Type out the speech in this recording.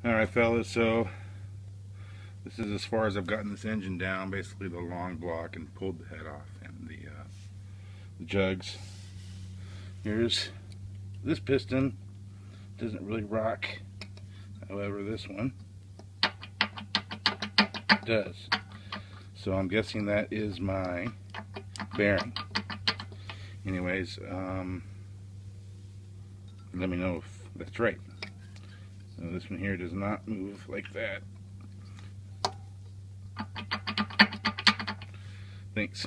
Alright fellas, so this is as far as I've gotten this engine down, basically the long block, and pulled the head off and the jugs. Here's this piston. Doesn't really rock, however this one does. So I'm guessing that is my bearing. Anyways, let me know if that's right. So this one here does not move like that. Thanks.